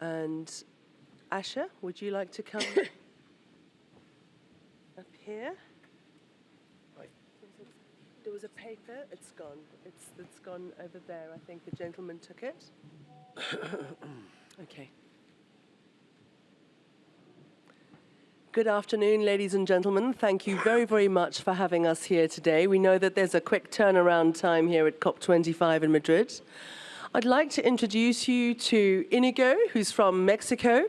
And Asha, would you like to come up here? There was a paper. It's gone. It's gone over there. I think the gentleman took it. Okay. Good afternoon, ladies and gentlemen. Thank you very, very much for having us here today. We know that there's a quick turnaround time here at COP25 in Madrid. I'd like to introduce you to Inigo, who's from Mexico.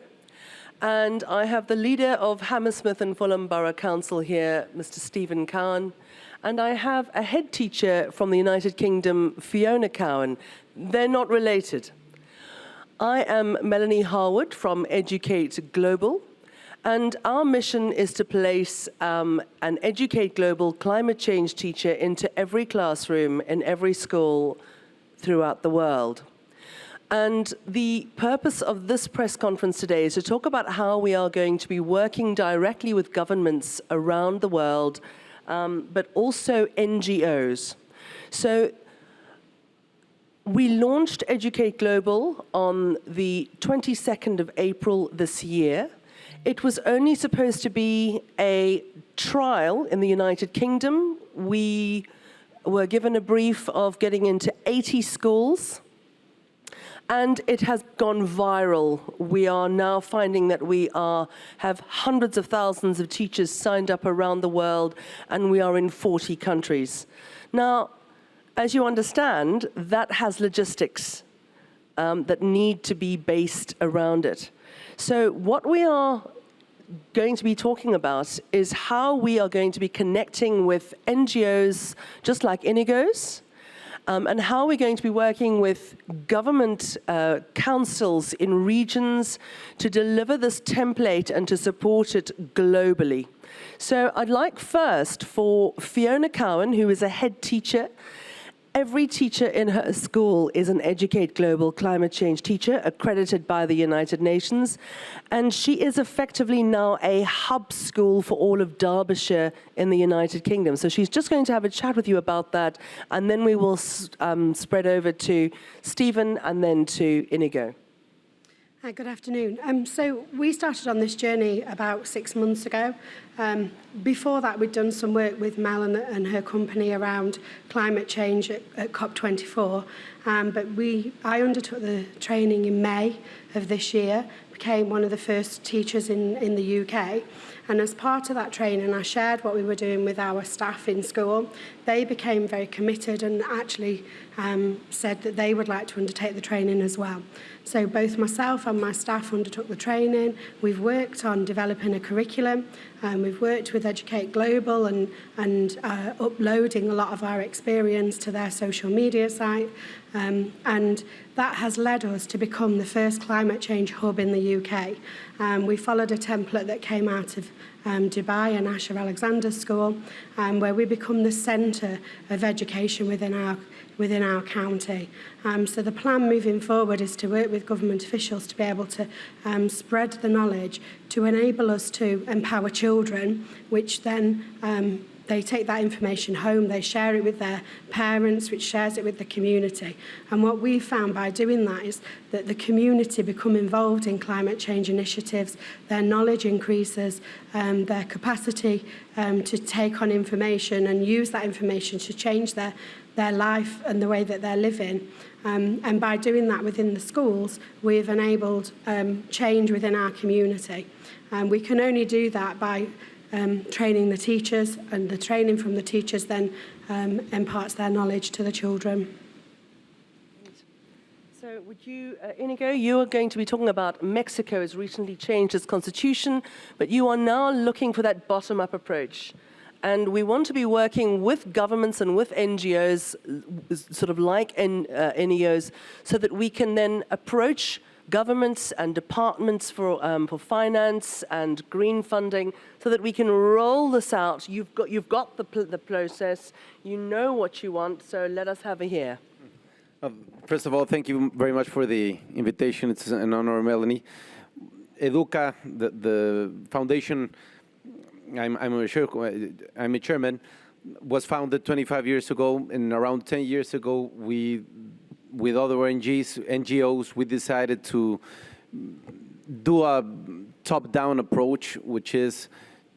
And I have the leader of Hammersmith and Fulham Borough Council here, Mr. Stephen Cowan. And I have a head teacher from the United Kingdom, Fiona Cowan. They're not related. I am Melanie Harwood from Educate Global. And our mission is to place an Educate Global climate change teacher into every classroom in every school throughout the world. And the purpose of this press conference today is to talk about how we are going to be working directly with governments around the world, but also NGOs. So we launched Educate Global on the 22nd of April this year. It was only supposed to be a trial in the United Kingdom. We were given a brief of getting into 80 schools, and it has gone viral. We are now finding that we have hundreds of thousands of teachers signed up around the world, and we are in 40 countries. Now, as you understand, that has logistics that need to be based around it. So what we are going to be talking about is how we are going to be connecting with NGOs just like Inigo's, and how we're going to be working with government councils in regions to deliver this template and to support it globally. So I'd like first for Fiona Cowan, who is a head teacher. Every teacher in her school is an Educate Global climate change teacher accredited by the United Nations. And she is effectively now a hub school for all of Derbyshire in the United Kingdom. So she's just going to have a chat with you about that. And then we will spread over to Stephen and then to Inigo. Good afternoon. So we started on this journey about 6 months ago. Before that, we'd done some work with Mel and her company around climate change at COP24. But I undertook the training in May of this year, became one of the first teachers in the UK. And as part of that training, I shared what we were doing with our staff in school. They became very committed and actually said that they would like to undertake the training as well. So both myself and my staff undertook the training. We've worked on developing a curriculum. We've worked with Educate Global and uploading a lot of our experience to their social media site. And that has led us to become the first climate change hub in the UK. We followed a template that came out of Dubai and Asha Alexander's school, where we become the centre of education within our county. So the plan moving forward is to work with government officials to be able to spread the knowledge to enable us to empower children, which then they take that information home, they share it with their parents, which shares it with the community. And what we found by doing that is that the community become involved in climate change initiatives, their knowledge increases, their capacity to take on information and use that information to change their life and the way that they're living. And by doing that within the schools, we've enabled change within our community. We can only do that by training the teachers, and the training from the teachers then imparts their knowledge to the children. So would you, Inigo, you are going to be talking about Mexico has recently changed its constitution, but you are now looking for that bottom-up approach. And we want to be working with governments and with NGOs, sort of like NEOs, so that we can then approach governments and departments for finance and green funding, so that we can roll this out. You've got the process, you know what you want, so let us have a hear. First of all, thank you very much for the invitation. It's an honor, Melanie. Educa, the foundation, I'm a chairman, was founded 25 years ago, and around 10 years ago, we, with other NGOs, we decided to do a top-down approach, which is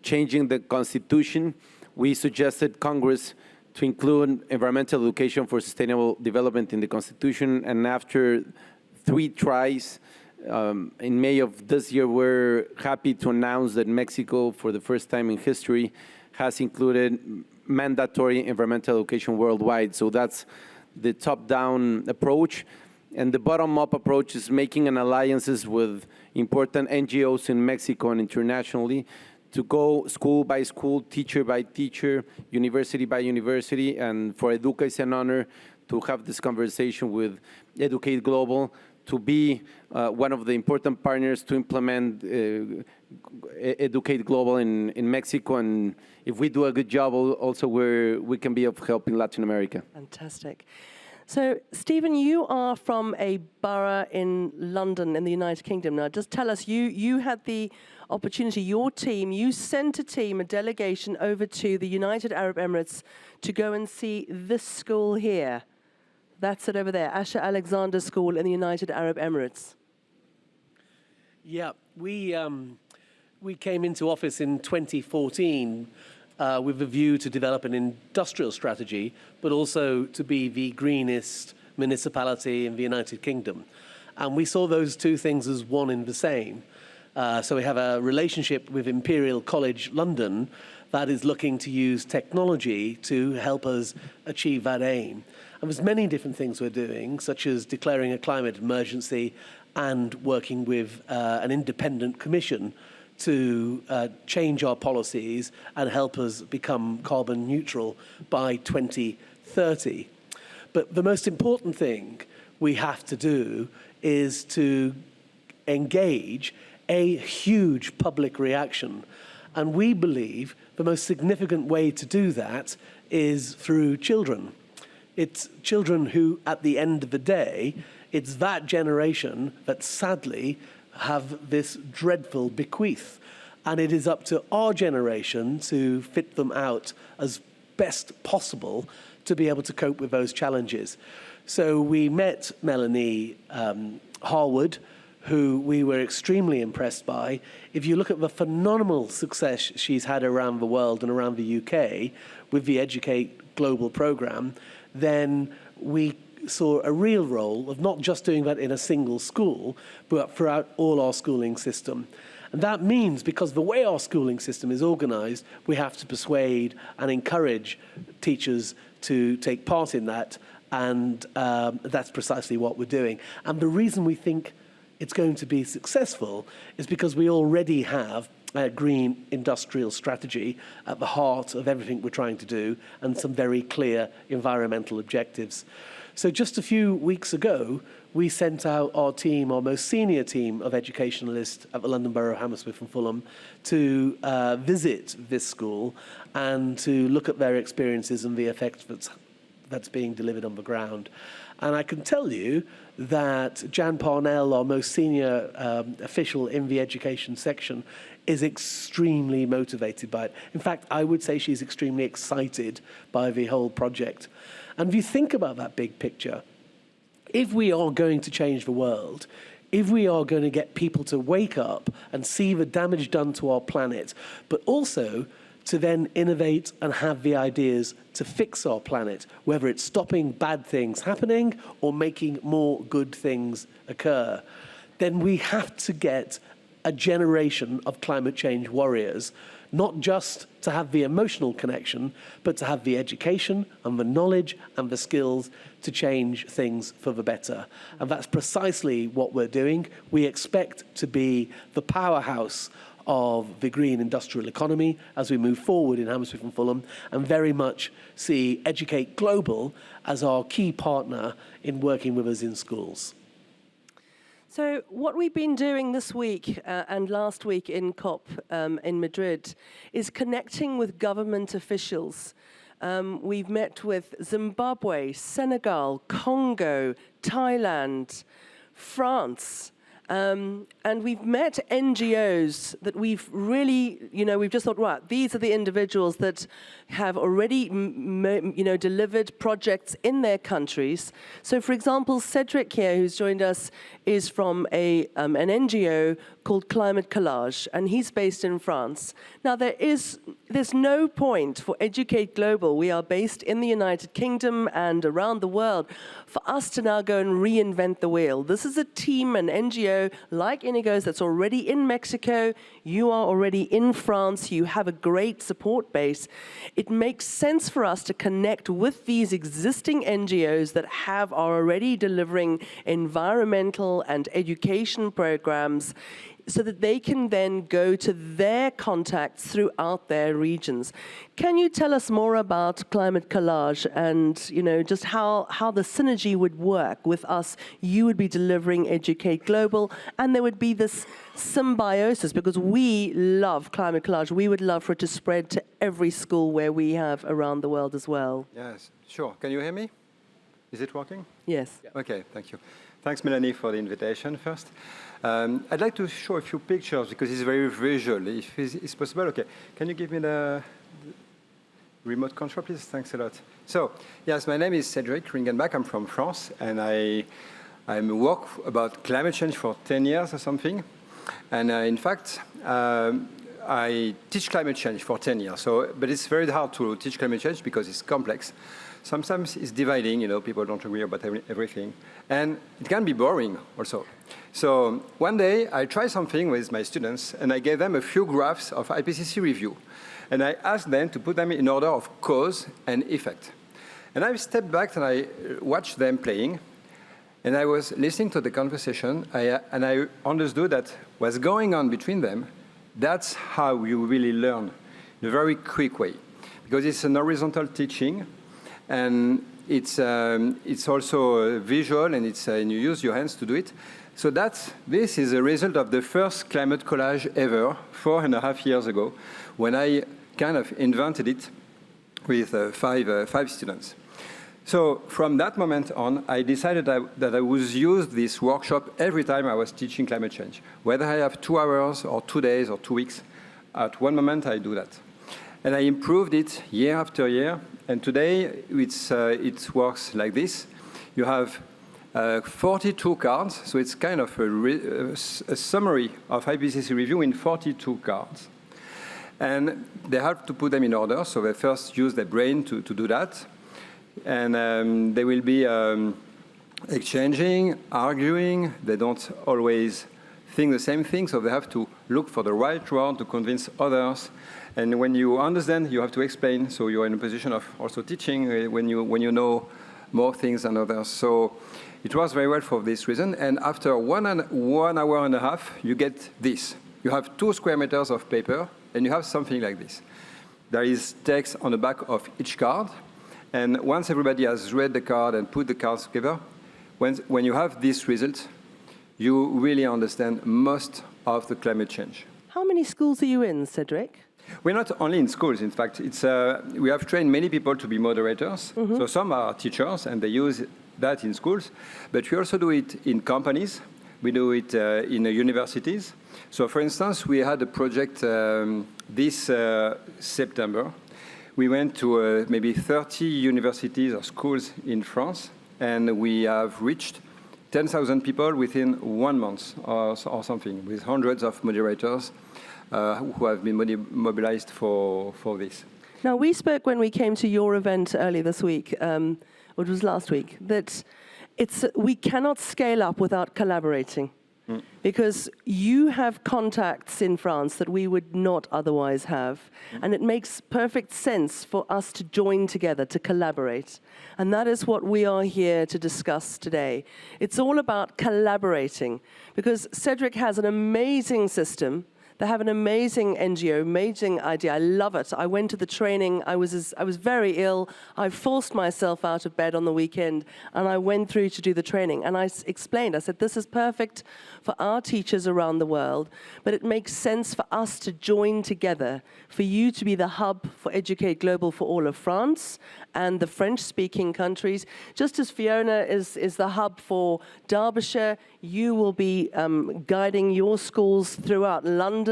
changing the Constitution. We suggested Congress to include environmental education for sustainable development in the Constitution, and after 3 tries, in May of this year, we're happy to announce that Mexico, for the first time in history, has included mandatory environmental education worldwide. So that's the top-down approach. And the bottom-up approach is making an alliances with important NGOs in Mexico and internationally to go school by school, teacher by teacher, university by university. And for Educa, it's an honor to have this conversation with Educate Global, to be one of the important partners to implement Educate Global in Mexico. And if we do a good job, also we can be of help in Latin America. Fantastic. So, Stephen, you are from a borough in London in the United Kingdom. Now, just tell us, you had the opportunity, your team, you sent a delegation over to the United Arab Emirates to go and see this school here. That's it over there, Asha Alexander School in the United Arab Emirates. Yeah, we came into office in 2014 with a view to develop an industrial strategy, but also to be the greenest municipality in the United Kingdom. And we saw those two things as one and the same. So we have a relationship with Imperial College London that is looking to use technology to help us achieve that aim. And there's many different things we're doing, such as declaring a climate emergency and working with an independent commission to change our policies and help us become carbon neutral by 2030. But the most important thing we have to do is to engage a huge public reaction. And we believe the most significant way to do that is through children. It's children who, at the end of the day, it's that generation that sadly have this dreadful bequeath. And it is up to our generation to fit them out as best possible to be able to cope with those challenges. So we met Melanie Harwood, who we were extremely impressed by. If you look at the phenomenal success she's had around the world and around the UK with the Educate Global program, then we saw a real role of not just doing that in a single school, but throughout all our schooling system. And that means, because the way our schooling system is organized, we have to persuade and encourage teachers to take part in that, and that's precisely what we're doing. And the reason we think it's going to be successful is because we already have a green industrial strategy at the heart of everything we're trying to do, and some very clear environmental objectives. So just a few weeks ago, we sent out our team, our most senior team of educationalists at the London Borough, Hammersmith and Fulham, to visit this school and to look at their experiences and the effects that's being delivered on the ground. And I can tell you that Jan Parnell, our most senior official in the education section, is extremely motivated by it. In fact, I would say she's extremely excited by the whole project. And if you think about that big picture, if we are going to change the world, if we are going to get people to wake up and see the damage done to our planet, but also to then innovate and have the ideas to fix our planet, whether it's stopping bad things happening or making more good things occur, then we have to get a generation of climate change warriors, not just to have the emotional connection, but to have the education and the knowledge and the skills to change things for the better. And that's precisely what we're doing. We expect to be the powerhouse of the green industrial economy as we move forward in Hammersmith and Fulham, and very much see Educate Global as our key partner in working with us in schools. So what we've been doing this week and last week in COP in Madrid is connecting with government officials. We've met with Zimbabwe, Senegal, Congo, Thailand, France, And we've met NGOs that we've really, we've just thought, right, these are the individuals that have already, delivered projects in their countries. So, for example, Cedric here, who's joined us, is from an NGO called Climate Collage, and he's based in France. Now, there's no point for Educate Global. We are based in the United Kingdom and around the world for us to now go and reinvent the wheel. This is a team, an NGO like Inigo's that's already in Mexico. You are already in France. You have a great support base. It makes sense for us to connect with these existing NGOs that are already delivering environmental and education programs, so that they can then go to their contacts throughout their regions. Can you tell us more about Climate Collage and, just how the synergy would work with us? You would be delivering Educate Global, and there would be this symbiosis, because we love Climate Collage. We would love for it to spread to every school where we have around the world as well. Yes, sure. Can you hear me? Is it working? Yes. Okay, thank you. Thanks, Melanie, for the invitation first. I'd like to show a few pictures because it's very visual, if it's possible. Okay, can you give me the remote control, please? Thanks a lot. So, yes, my name is Cedric Ringenbach. I'm from France, and I work about climate change for 10 years or something. And in fact, I teach climate change for 10 years. But it's very hard to teach climate change because it's complex. Sometimes it's dividing, people don't agree about everything. And it can be boring also. So one day I tried something with my students, and I gave them a few graphs of IPCC review. And I asked them to put them in order of cause and effect. And I stepped back and I watched them playing. And I was listening to the conversation, and I understood that what's going on between them, that's how you really learn in a very quick way. Because it's an horizontal teaching, and it's also visual, and and you use your hands to do it. So this is a result of the first climate collage ever, 4.5 years ago, when I kind of invented it with five students. So from that moment on, I decided that I would use this workshop every time I was teaching climate change. Whether I have 2 hours or 2 days or 2 weeks, at one moment I do that. And I improved it year after year. And today it works like this. You have 42 cards, so it's kind of a summary of IPCC review in 42 cards. And they have to put them in order, so they first use their brain to do that. And they will be exchanging, arguing. They don't always think the same thing, so they have to look for the right word to convince others. And when you understand, you have to explain, so you're in a position of also teaching when you know more things than others. So it works very well for this reason. And after 1 hour and a half, you get this. You have 2 square meters of paper, and you have something like this. There is text on the back of each card. And once everybody has read the card and put the cards together, when you have this result, you really understand most of the climate change. How many schools are you in, Cedric? We're not only in schools, in fact. We have trained many people to be moderators. Mm-hmm. So some are teachers, and they use that in schools. But we also do it in companies. We do it in universities. So, for instance, we had a project this September. We went to maybe 30 universities or schools in France, and we have reached 10,000 people within 1 month or something, with hundreds of moderators who have been mobilized for this. Now, we spoke when we came to your event earlier this week, or it was last week, that we cannot scale up without collaborating. Because you have contacts in France that we would not otherwise have. And it makes perfect sense for us to join together, to collaborate. And that is what we are here to discuss today. It's all about collaborating. Because Cedric has an amazing system They have an amazing NGO, amazing idea. I love it. I went to the training. I was very ill. I forced myself out of bed on the weekend, and I went through to do the training. And I explained, I said, this is perfect for our teachers around the world, but it makes sense for us to join together, for you to be the hub for Educate Global for all of France and the French-speaking countries. Just as Fiona is the hub for Derbyshire, you will be guiding your schools throughout London,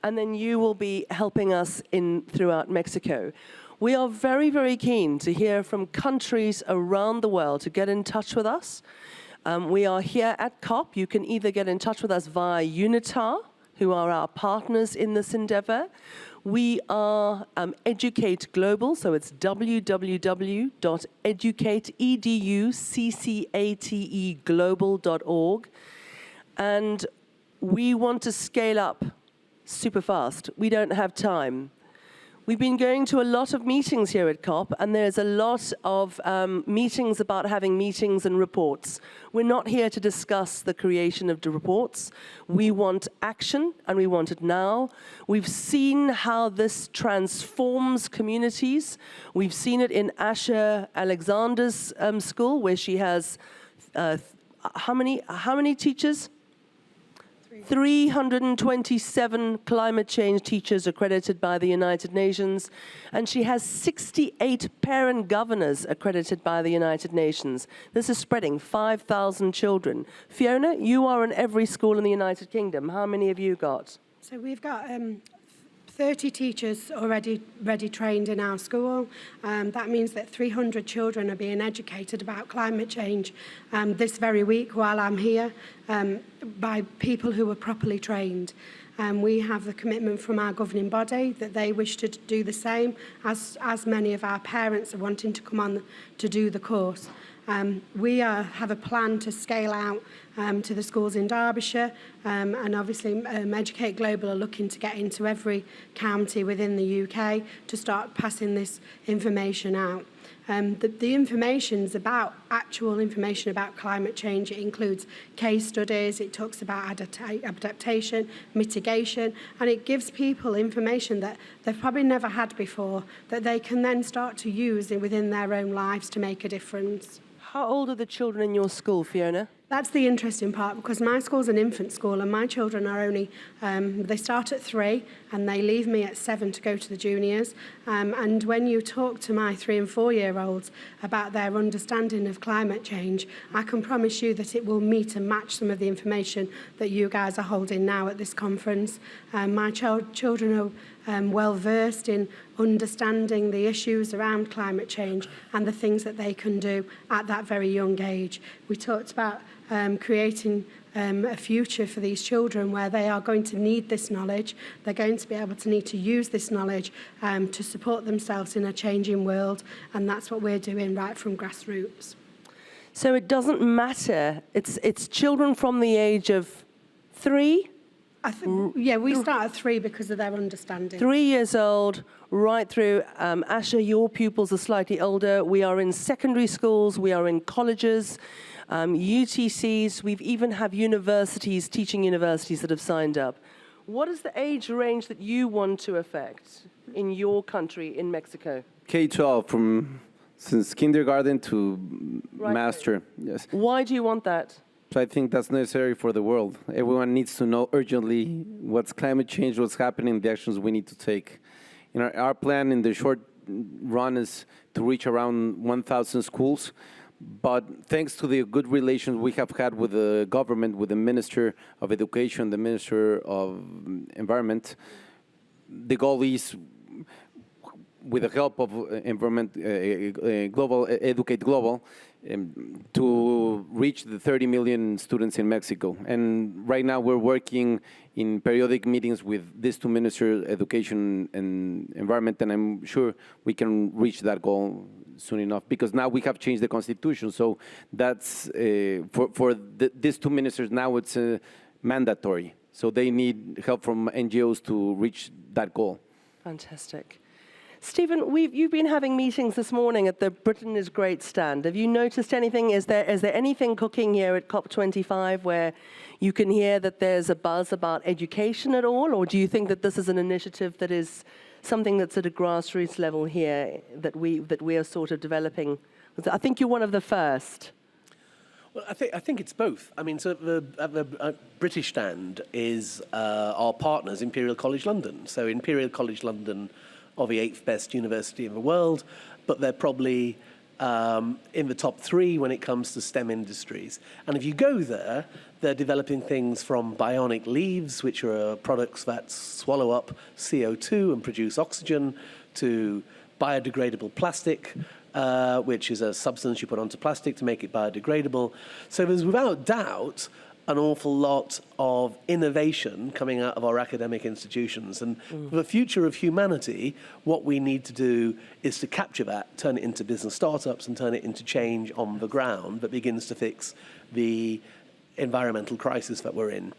and then you will be helping us throughout Mexico. We are very, very keen to hear from countries around the world to get in touch with us. We are here at COP. You can either get in touch with us via UNITAR, who are our partners in this endeavor. We are Educate Global, so it's www.educateglobal.org. And we want to scale up super fast. We don't have time. We've been going to a lot of meetings here at COP, and there's a lot of meetings about having meetings and reports. We're not here to discuss the creation of the reports. We want action, and we want it now. We've seen how this transforms communities. We've seen it in Asha Alexander's school, where she has how many teachers? 327 climate change teachers accredited by the United Nations, and she has 68 parent governors accredited by the United Nations. This is spreading 5,000 children. Fiona, you are in every school in the United Kingdom. How many have you got? So we've got 30 teachers already trained in our school. That means that 300 children are being educated about climate change this very week while I'm here by people who are properly trained. We have the commitment from our governing body that they wish to do the same, as many of our parents are wanting to come on to do the course. We have a plan to scale out to the schools in Derbyshire, and obviously Educate Global are looking to get into every county within the UK to start passing this information out. The information is about actual information about climate change. It includes case studies, it talks about adaptation, mitigation, and it gives people information that they've probably never had before that they can then start to use within their own lives to make a difference. How old are the children in your school, Fiona? That's the interesting part, because my school's an infant school and my children are only, they start at 3 and they leave me at 7 to go to the juniors. And when you talk to my 3 and 4-year-olds about their understanding of climate change, I can promise you that it will meet and match some of the information that you guys are holding now at this conference. My children are well versed in understanding the issues around climate change and the things that they can do at that very young age. We talked about creating a future for these children where they are going to need this knowledge. They're going to be able to need to use this knowledge to support themselves in a changing world, and that's what we're doing right from grassroots. So it doesn't matter. It's children from the age of 3? Yeah, we start at 3 because of their understanding. 3 years old, right through. Asha, your pupils are slightly older. We are in secondary schools. We are in colleges, UTCs. We've even have universities, teaching universities that have signed up. What is the age range that you want to affect in your country, in Mexico? K-12, since kindergarten to Right. master, yes. Why do you want that? So I think that's necessary for the world. Everyone needs to know urgently what's climate change, what's happening, the actions we need to take. Our plan in the short run is to reach around 1,000 schools. But thanks to the good relations we have had with the government, with the Minister of Education, the Minister of Environment, the goal is, with the help of Educate Global, to reach the 30 million students in Mexico. And right now we're working in periodic meetings with these two ministers, Education and Environment, and I'm sure we can reach that goal soon enough, because now we have changed the constitution. So that's, for these two ministers now it's mandatory. So they need help from NGOs to reach that goal. Fantastic. Stephen, you've been having meetings this morning at the Britain is Great stand. Have you noticed anything? Is there anything cooking here at COP25 where you can hear that there's a buzz about education at all? Or do you think that this is an initiative that is something that's at a grassroots level here that we are sort of developing? I think you're one of the first. Well, I think it's both. I mean, so the British stand is our partners, Imperial College London. So Imperial College London are the 8th best university in the world, but they're probably in the top 3 when it comes to STEM industries. And if you go there, they're developing things from bionic leaves, which are products that swallow up CO2 and produce oxygen, to biodegradable plastic, which is a substance you put onto plastic to make it biodegradable. So there's without doubt an awful lot of innovation coming out of our academic institutions. And for the future of humanity, what we need to do is to capture that, turn it into business startups and turn it into change on the ground that begins to fix the environmental crisis that we're in.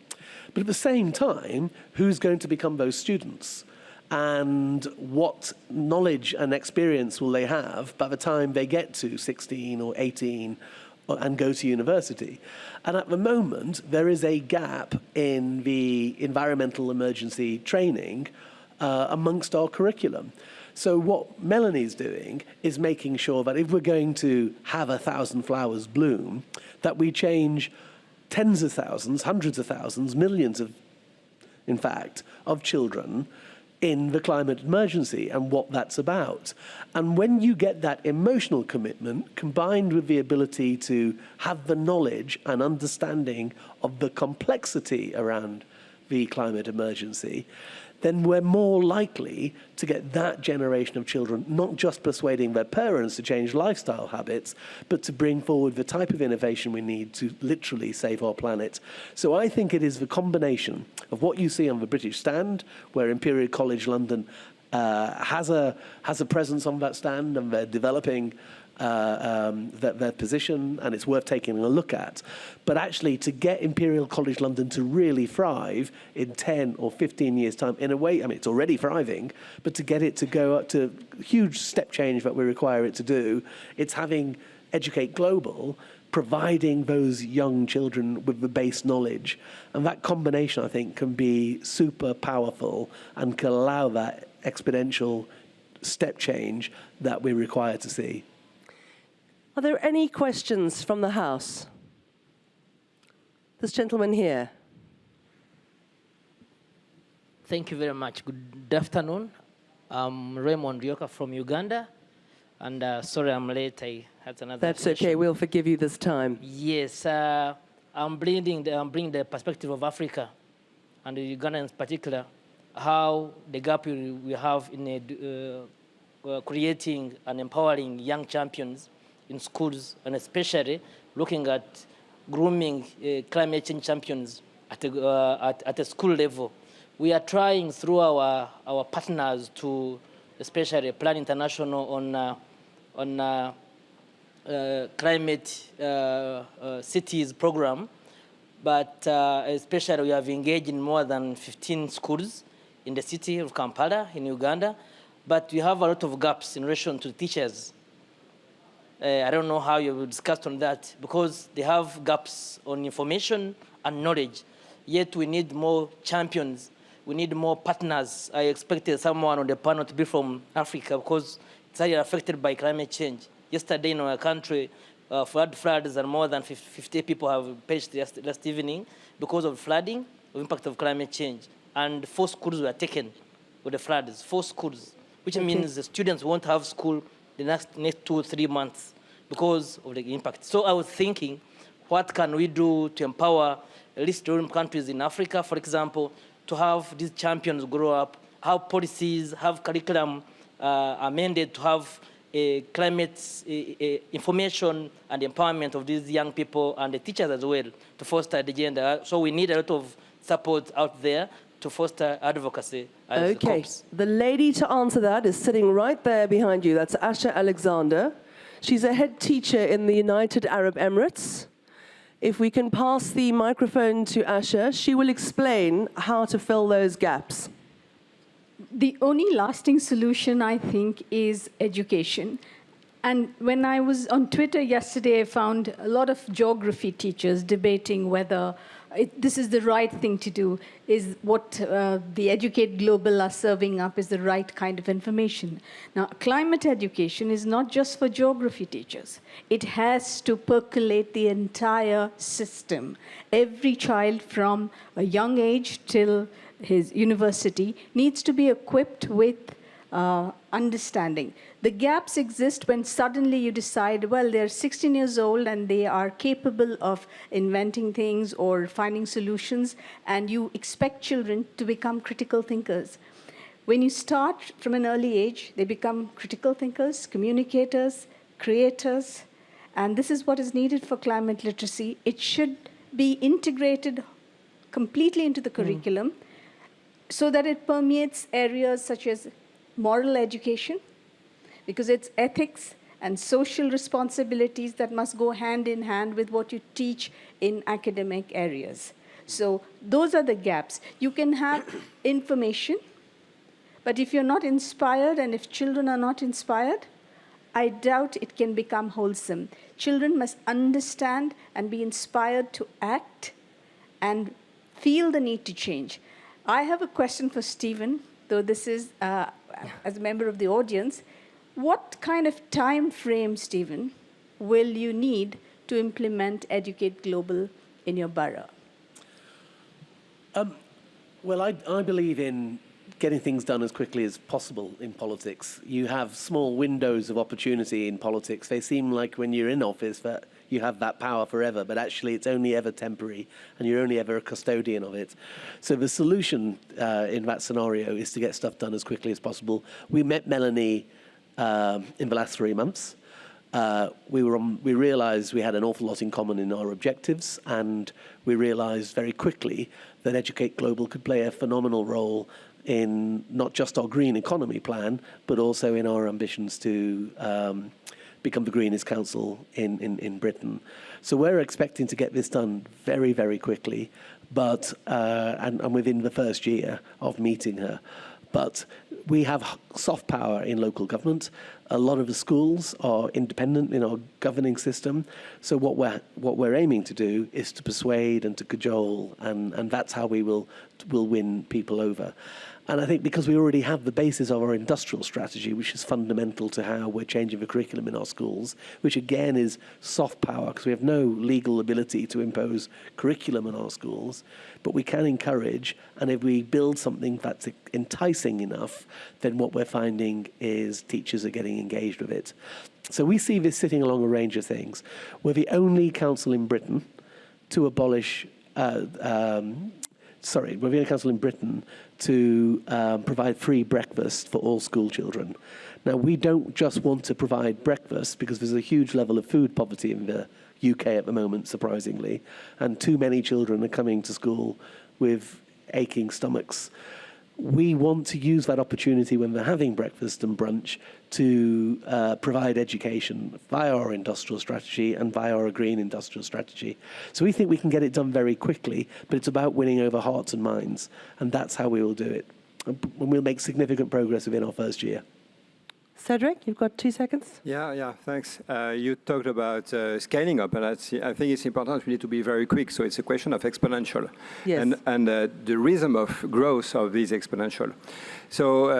But at the same time, who's going to become those students? And what knowledge and experience will they have by the time they get to 16 or 18 and go to university? And at the moment, there is a gap in the environmental emergency training amongst our curriculum. So what Melanie's doing is making sure that if we're going to have 1,000 flowers bloom, that we change tens of thousands, hundreds of thousands, millions of, in fact, of children in the climate emergency and what that's about. And when you get that emotional commitment combined with the ability to have the knowledge and understanding of the complexity around the climate emergency, then we're more likely to get that generation of children not just persuading their parents to change lifestyle habits, but to bring forward the type of innovation we need to literally save our planet. So I think it is the combination of what you see on the British stand, where Imperial College London has a presence on that stand, and they're developing their position, and it's worth taking a look at. But actually, to get Imperial College London to really thrive in 10 or 15 years' time, in a way, I mean, it's already thriving, but to get it to go up to huge step change that we require it to do, it's having Educate Global providing those young children with the base knowledge. And that combination, I think, can be super powerful and can allow that exponential step change that we require to see. Are there any questions from the House? This gentleman here. Thank you very much. Good afternoon. I'm Raymond Ryoka from Uganda. And sorry I'm late. I had another That's session. okay. We'll forgive you this time. Yes. I'm bringing the perspective of Africa and Uganda in particular, how the gap we have in creating and empowering young champions in schools, and especially looking at grooming climate change champions at a school level. We are trying through our partners to, especially Plan International on climate cities program, but especially we have engaged in more than 15 schools in the city of Kampala in Uganda, but we have a lot of gaps in relation to teachers. I don't know how you discussed on that, because they have gaps on information and knowledge. Yet we need more champions. We need more partners. I expected someone on the panel to be from Africa, because it's highly affected by climate change. Yesterday in our country, floods, and more than 50 people have perished last evening because of flooding, the impact of climate change. And 4 schools were taken with the floods, 4 schools, which means the students won't have school the next 2 or 3 months because of the impact. So I was thinking, what can we do to empower at least developing countries in Africa, for example, to have these champions grow up, how policies, have curriculum amended to have climate information and empowerment of these young people and the teachers as well to foster the agenda. So we need a lot of support out there to foster advocacy. As Okay, COPs. the lady to answer that is sitting right there behind you. That's Asha Alexander. She's a head teacher in the United Arab Emirates. If we can pass the microphone to Asha, she will explain how to fill those gaps. the only lasting solution, I think, is education. And when I was on Twitter yesterday, I found a lot of geography teachers debating whether this is the right thing to do, is what the Educate Global are serving up is the right kind of information. Now, climate education is not just for geography teachers. It has to percolate the entire system. Every child from a young age till his university needs to be equipped with understanding. The gaps exist when suddenly you decide, well, they're 16 years old and they are capable of inventing things or finding solutions, and you expect children to become critical thinkers. When you start from an early age, they become critical thinkers, communicators, creators, and this is what is needed for climate literacy. It should be integrated completely into the curriculum so that it permeates areas such as moral education, because it's ethics and social responsibilities that must go hand in hand with what you teach in academic areas. So those are the gaps. You can have information, but if you're not inspired and if children are not inspired, I doubt it can become wholesome. Children must understand and be inspired to act and feel the need to change. I have a question for Stephen, though this is as a member of the audience. What kind of time frame, Stephen, will you need to implement Educate Global in your borough? Well, I believe in getting things done as quickly as possible in politics. You have small windows of opportunity in politics. They seem like when you're in office that you have that power forever, but actually it's only ever temporary and you're only ever a custodian of it. So the solution in that scenario is to get stuff done as quickly as possible. We met Melanie in the last 3 months. We realized we had an awful lot in common in our objectives, and we realized very quickly that Educate Global could play a phenomenal role in not just our green economy plan, but also in our ambitions to become the greenest council in Britain. So we're expecting to get this done very, very quickly, but and within the first year of meeting her. But we have soft power in local government. A lot of the schools are independent in our governing system. So what we're aiming to do is to persuade and to cajole, and that's how we will win people over. And I think because we already have the basis of our industrial strategy, which is fundamental to how we're changing the curriculum in our schools, which again is soft power, because we have no legal ability to impose curriculum in our schools, but we can encourage, and if we build something that's enticing enough, then what we're finding is teachers are getting engaged with it. So we see this sitting along a range of things. We're the only council in Britain to abolish we're the only council in Britain to provide free breakfast for all school children. Now, we don't just want to provide breakfast because there's a huge level of food poverty in the UK at the moment, surprisingly, and too many children are coming to school with aching stomachs. We want to use that opportunity when they're having breakfast and brunch to provide education via our industrial strategy and via our green industrial strategy. So we think we can get it done very quickly, but it's about winning over hearts and minds, and that's how we will do it. And we'll make significant progress within our first year. Cedric, you've got 2 seconds. Yeah, thanks. You talked about scaling up, and I think it's important. We need to be very quick, so it's a question of exponential. Yes. And the rhythm of growth of this exponential. So,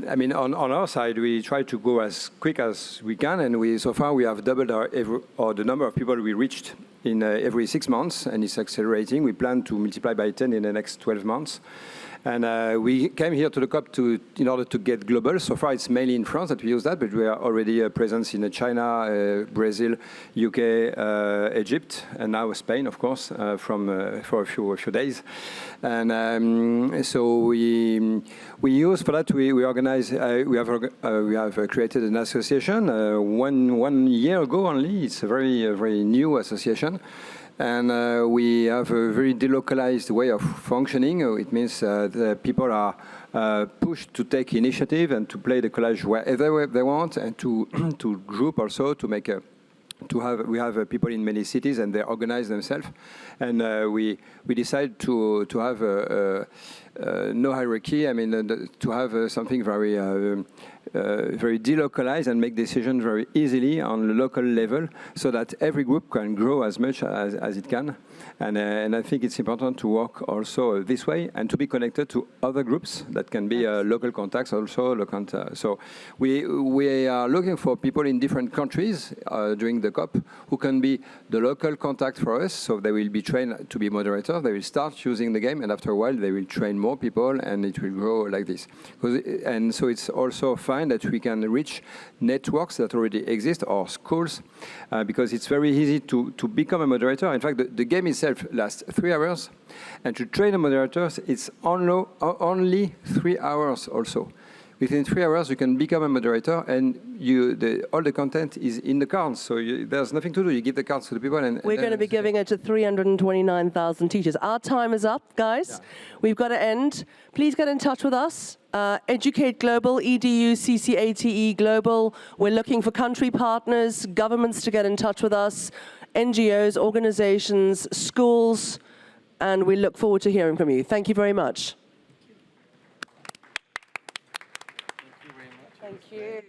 I mean, on our side, we try to go as quick as we can, and so far we have doubled the number of people we reached in every 6 months, and it's accelerating. We plan to multiply by 10 in the next 12 months. And we came here to the COP in order to get global. So far, it's mainly in France that we use that, but we are already present in China, Brazil, UK, Egypt, and now Spain, of course, for a few days. And so we use for that. We organize. We have created an association 1 year ago only. It's a very new association. And we have a very delocalized way of functioning. It means the people are pushed to take initiative and to play the collage wherever they want, and to group also to make we have people in many cities and they organize themselves, and we decide to have no hierarchy. I mean, to have something very very delocalized and make decisions very easily on the local level, so that every group can grow as much as it can. And I think it's important to work also this way and to be connected to other groups that can be local contacts also. So we are looking for people in different countries during the COP who can be the local contact for us. So they will be trained to be moderators. They will start using the game, and after a while they will train more people, and it will grow like this. And so it's also fine that we can reach networks that already exist or schools, because it's very easy to become a moderator. In fact, the game itself lasts 3 hours, and to train a moderator, it's only 3 hours also. Within 3 hours, you can become a moderator, and all the content is in the cards, so there's nothing to do. You give the cards to the people, and we're going to be giving it to 329,000 teachers. Our time is up, guys. Yeah. We've got to end. Please get in touch with us. Educate Global, EDUCCATE Global. We're looking for country partners, governments to get in touch with us, NGOs, organizations, schools, and we look forward to hearing from you. Thank you very much. Thank you.